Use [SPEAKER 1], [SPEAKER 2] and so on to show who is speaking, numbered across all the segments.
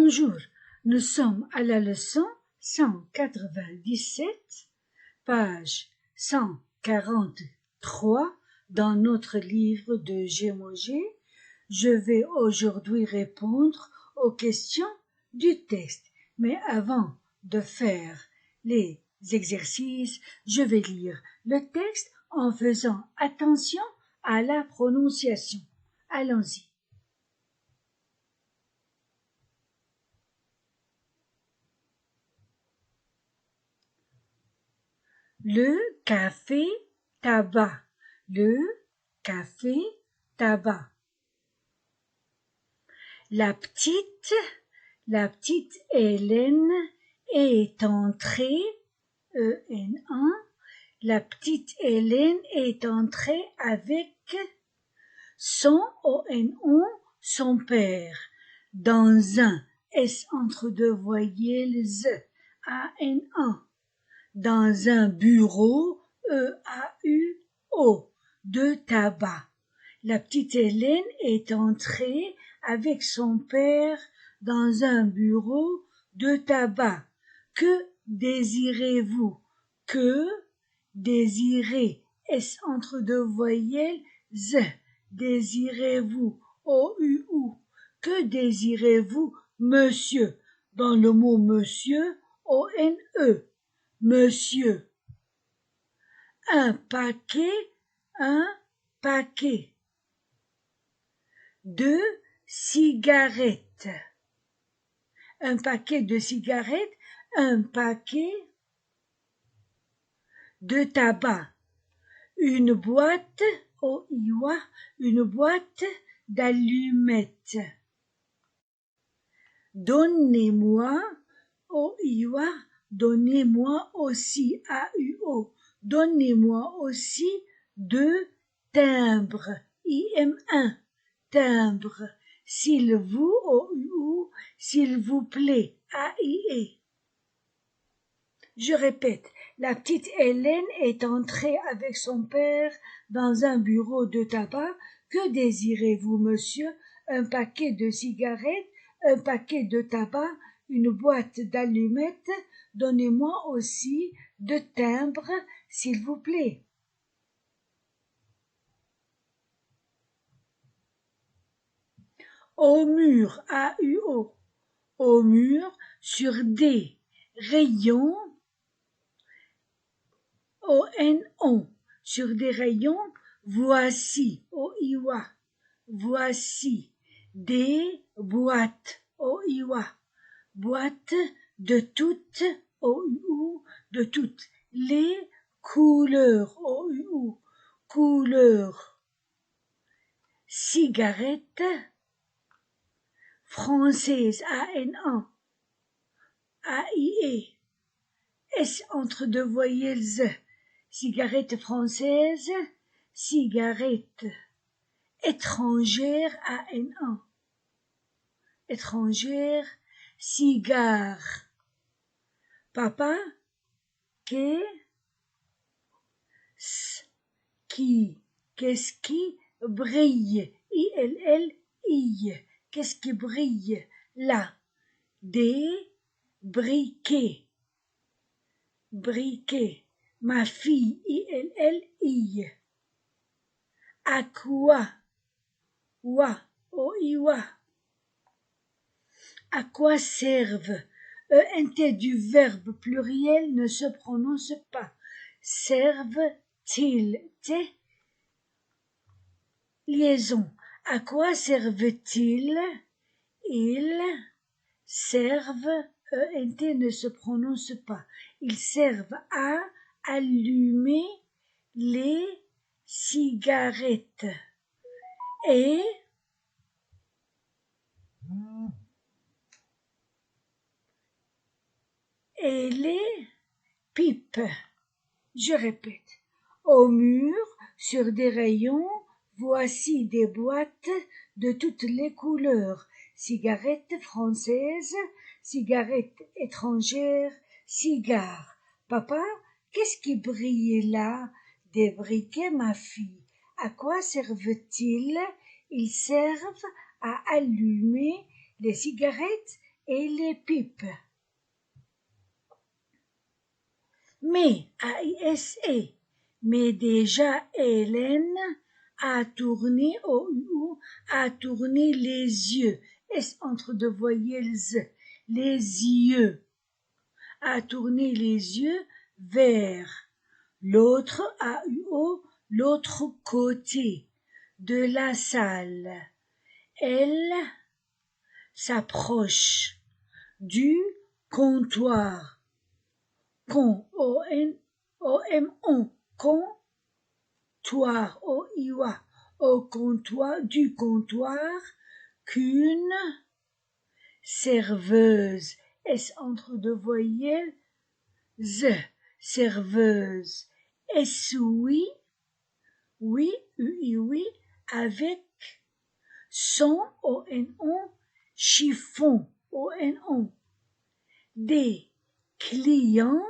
[SPEAKER 1] Bonjour, nous sommes à la leçon 197, page 143 dans notre livre de Gémogé. Je vais aujourd'hui répondre aux questions du texte, mais avant de faire les exercices, je vais lire le texte en faisant attention à la prononciation. Allons-y. Le café tabac. Le café tabac. La petite Hélène est entrée, E-N-A, la petite Hélène est entrée avec son, O-N-O, son père, dans un S entre deux voyelles, A-N-A, dans un bureau, E-A-U-O, de tabac. La petite Hélène est entrée avec son père dans un bureau de tabac. Que désirez-vous? Que désirez, S entre deux voyelles, Z. Désirez-vous, O-U-U. Que désirez-vous, monsieur? Dans le mot monsieur, O-N-E. Monsieur. Un paquet. De cigarettes. Un paquet de cigarettes, un paquet de tabac. Une boîte, O-I-W-A, une boîte d'allumettes. Donnez-moi, O-I-W-A, donnez-moi aussi, A-U-O, donnez-moi aussi deux timbres, I-M-1, timbre, s'il vous, O-U-U, s'il vous plaît, A-I-E. Je répète, la petite Hélène est entrée avec son père dans un bureau de tabac. Que désirez-vous, monsieur? Un paquet de cigarettes, un paquet de tabac, une boîte d'allumettes. Donnez-moi aussi deux timbres, s'il vous plaît. Au mur, A-U-O, au mur, sur des rayons, O-N-O, sur des rayons, voici, O-I-W-A, voici, des boîtes, O-I-W-A, boîtes de toutes, O-U-U, de toutes les couleurs, O-U-U, couleurs, cigarettes, françaises, A-N-A, A-I-E, S entre deux voyelles, cigarette française, cigarette étrangère, A-N-A, étrangère, cigare. Papa, qu'est-ce qui brille, I-L-L-I, qu'est-ce qui brille, là, des briquets, briquet, ma fille, I-L-L-I. À quoi? Wa, O-I-Wa. À quoi servent? E-N-T du verbe pluriel ne se prononce pas. Servent-ils? T. Liaison. À quoi servent-ils? Ils servent. E-N-T ne se prononce pas. Ils servent à allumer les cigarettes et les pipes. Je répète. Au mur, sur des rayons, voici des boîtes de toutes les couleurs. Cigarettes françaises, cigarettes étrangères, cigares. Papa, qu'est-ce qui brille là? Des briquets, ma fille. À quoi servent-ils? Ils servent à allumer les cigarettes et les pipes. Mais, A-I-S-E, mais déjà Hélène a tourné, O-U, a tourné les yeux, S entre deux voyelles, les yeux, a tourné les yeux vers l'autre, A-U-O, l'autre côté de la salle. Elle s'approche du comptoir. O-M-O, comptoir, O-I-O-A, au comptoir, du comptoir, qu'une serveuse, S entre deux voyelles, serveuse, S-oui, oui, U-I, oui, avec son, O-N-O, chiffon, O-N-O, des clients,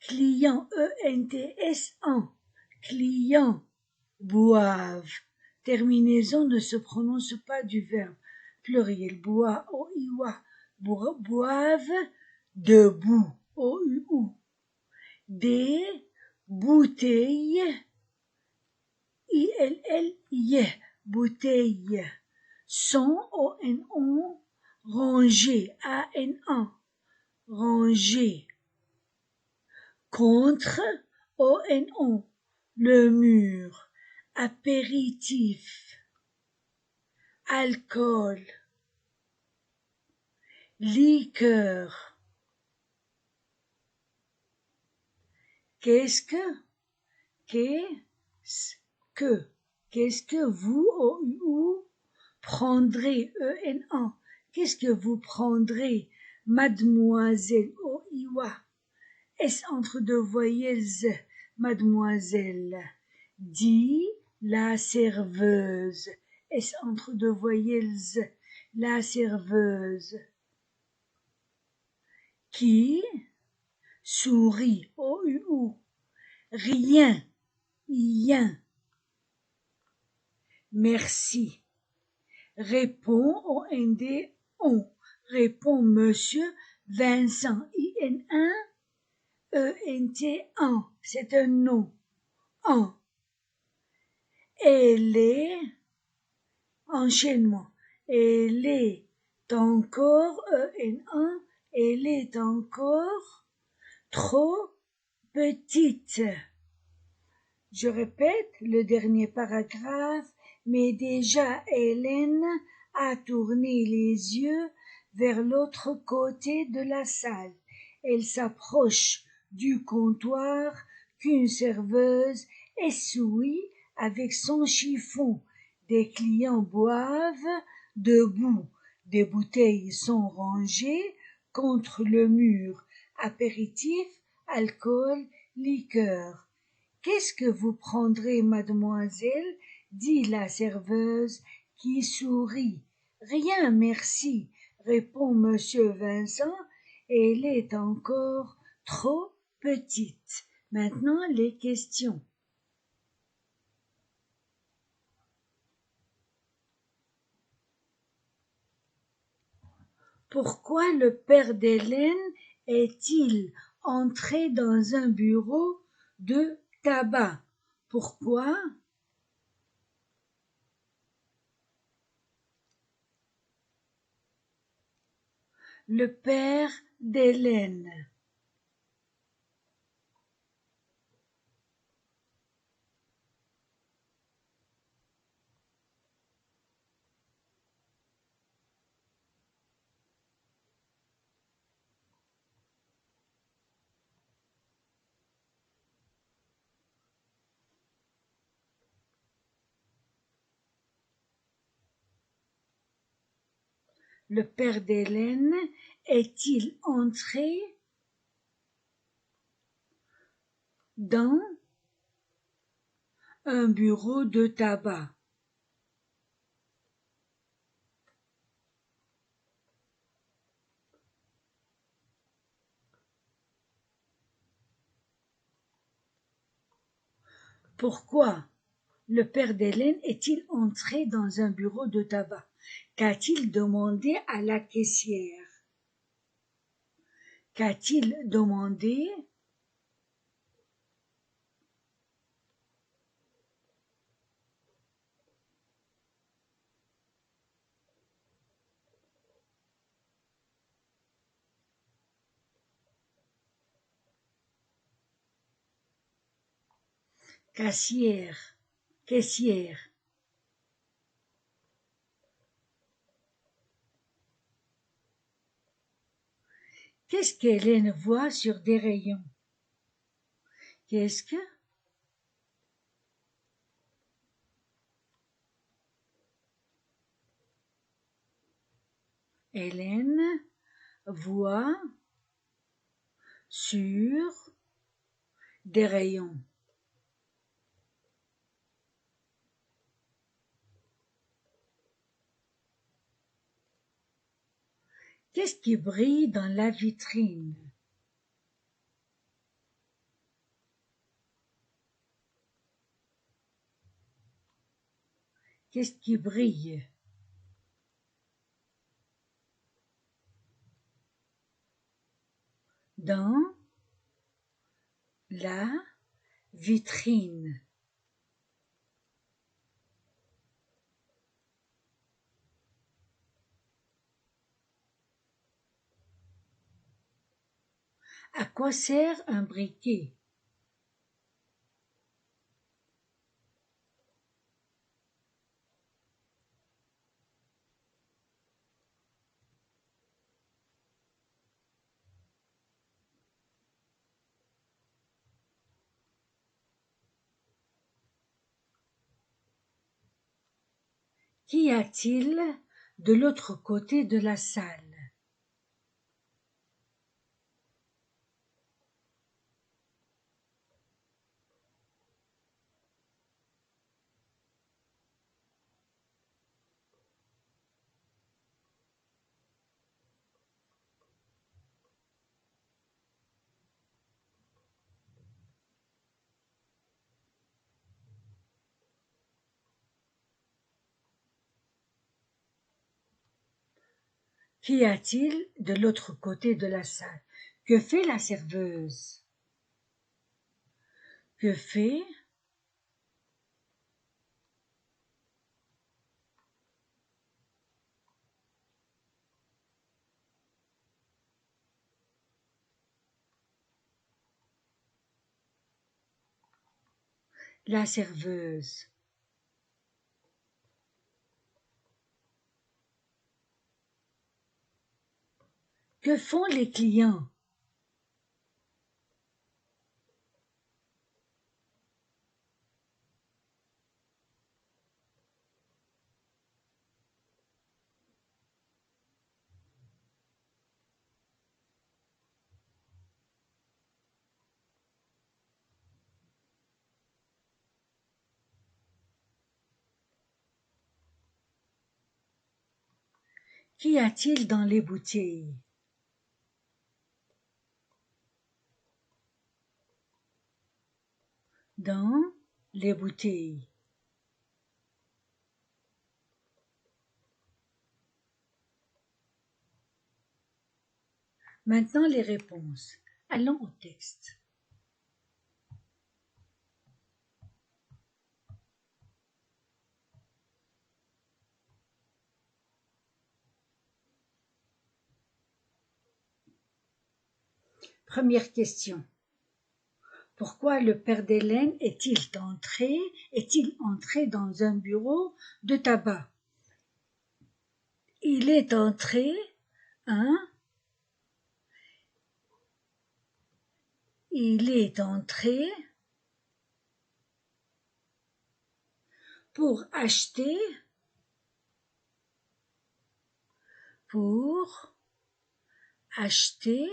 [SPEAKER 1] E-N-T-S-N, clients boivent. Terminaison ne se prononce pas du verbe. Pluriel, bois, O-I-O-A, boivent, debout, O-U-U. Des bouteilles, I-L-L-I, bouteilles, sont, O-N-O, rangées, A-N-A, rangées. Contre, O-N-O, le mur, apéritif, alcool, liqueur. Qu'est-ce que vous, O-U, prendrez, E-N-A, qu'est-ce que vous prendrez, mademoiselle, O-I-O-A, S entre deux voyelles, mademoiselle, dit la serveuse, S entre deux voyelles, la serveuse, qui sourit, O-U-U, rien, merci, répond, O-N-D, on, répond monsieur Vincent, I-N-1, E-N-T-1, c'est un nom, un. Elle est, enchaînement, elle est encore, E-N-1, elle est encore trop petite. Je répète le dernier paragraphe, mais déjà Hélène a tourné les yeux vers l'autre côté de la salle. Elle s'approche du comptoir qu'une serveuse essuie avec son chiffon. Des clients boivent debout. Des bouteilles sont rangées contre le mur. Apéritif, alcool, liqueur. Qu'est-ce que vous prendrez, mademoiselle? Dit la serveuse qui sourit. Rien, merci, répond monsieur Vincent. Elle est encore trop petite. Maintenant, les questions. Pourquoi le père d'Hélène est-il entré dans un bureau de tabac? Pourquoi? Le père d'Hélène. Le père d'Hélène est-il entré dans un bureau de tabac? Pourquoi le père d'Hélène est-il entré dans un bureau de tabac? Qu'a-t-il demandé à la caissière? Qu'a-t-il demandé? Caissière, caissière. Qu'est-ce qu'Hélène voit sur des rayons? Qu'est-ce que Hélène voit sur des rayons? Qu'est-ce qui brille dans la vitrine? Qu'est-ce qui brille dans la vitrine? À quoi sert un briquet? Qu'y a-t-il de l'autre côté de la salle? Qu'y a-t-il de l'autre côté de la salle? Que fait la serveuse? Que fait la serveuse? Que font les clients? Qu'y a-t-il dans les bouteilles? Dans les bouteilles. Maintenant les réponses. Allons au texte. Première question. Pourquoi le père d'Hélène est-il entré dans un bureau de tabac? Il est entré, hein? Il est entré pour acheter pour acheter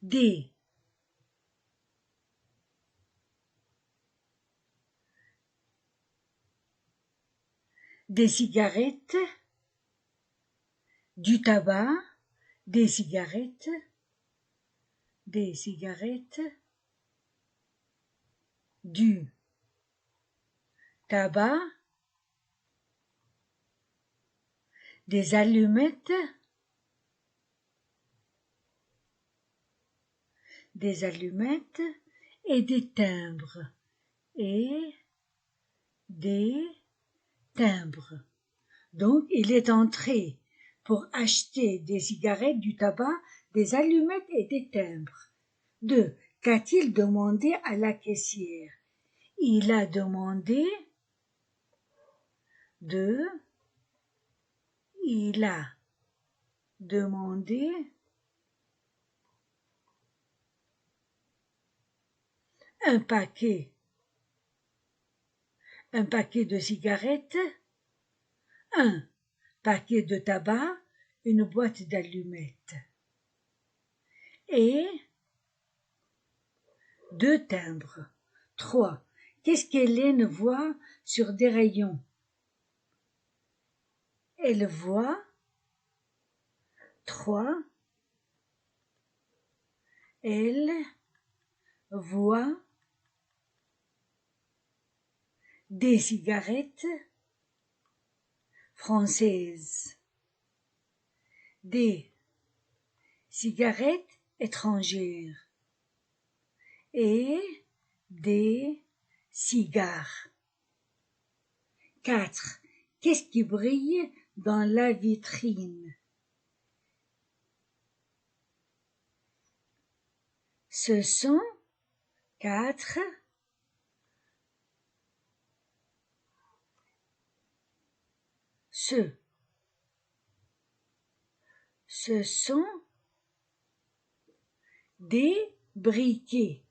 [SPEAKER 1] des cigarettes, du tabac, des cigarettes, du tabac des allumettes, et des timbres, et des timbres. Donc, il est entré pour acheter des cigarettes, du tabac, des allumettes et des timbres. 2. Qu'a-t-il demandé à la caissière? Il a demandé un paquet de cigarettes, un paquet de tabac, une boîte d'allumettes et 2 timbres. 3. Qu'est-ce qu'Hélène voit sur des rayons? Elle voit 3. Elle voit des cigarettes françaises, des cigarettes étrangères et des cigares. 4. Qu'est-ce qui brille dans la vitrine? Ce sont 4 ce sont des briquets.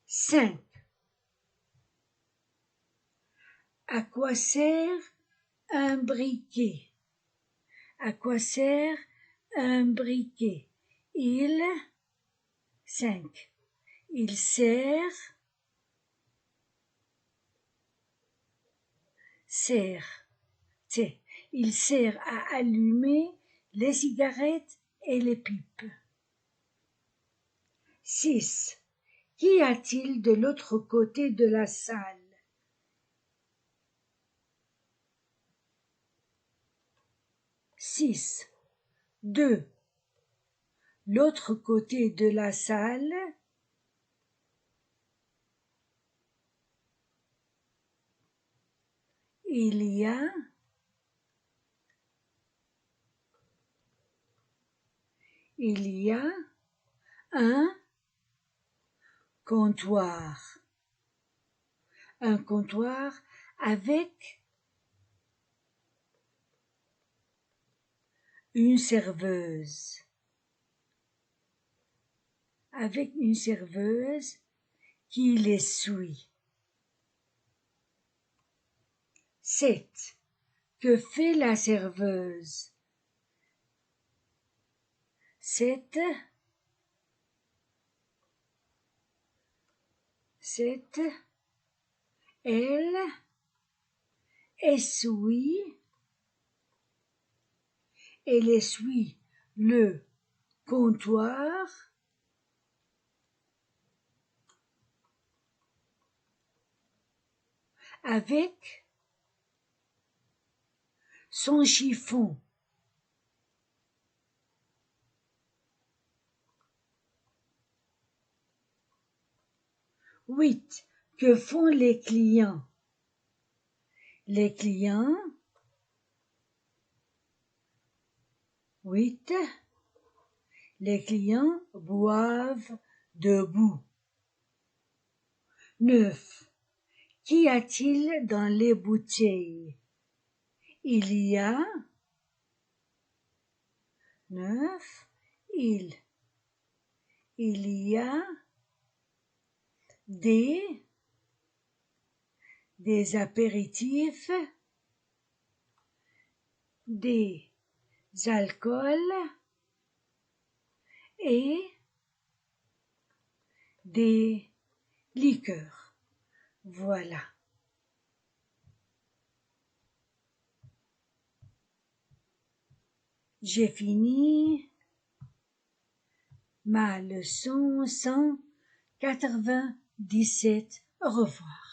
[SPEAKER 1] 5. À quoi sert un briquet? À quoi sert un briquet? 5. Il sert à allumer les cigarettes et les pipes. 6. Qu'y a-t-il de l'autre côté de la salle? 6. 2. L'autre côté de la salle, il y a un comptoir. Un comptoir avec une serveuse. Qui les suit. 7. Que fait la serveuse? 7. Elle essuie le comptoir avec son chiffon. 8. Que font les clients? Les clients 8. Les clients boivent debout. 9. Qu'y a-t-il dans les bouteilles? Il y a 9. Il y a des apéritifs, des alcools et des liqueurs. Voilà. J'ai fini ma leçon 197. Au revoir.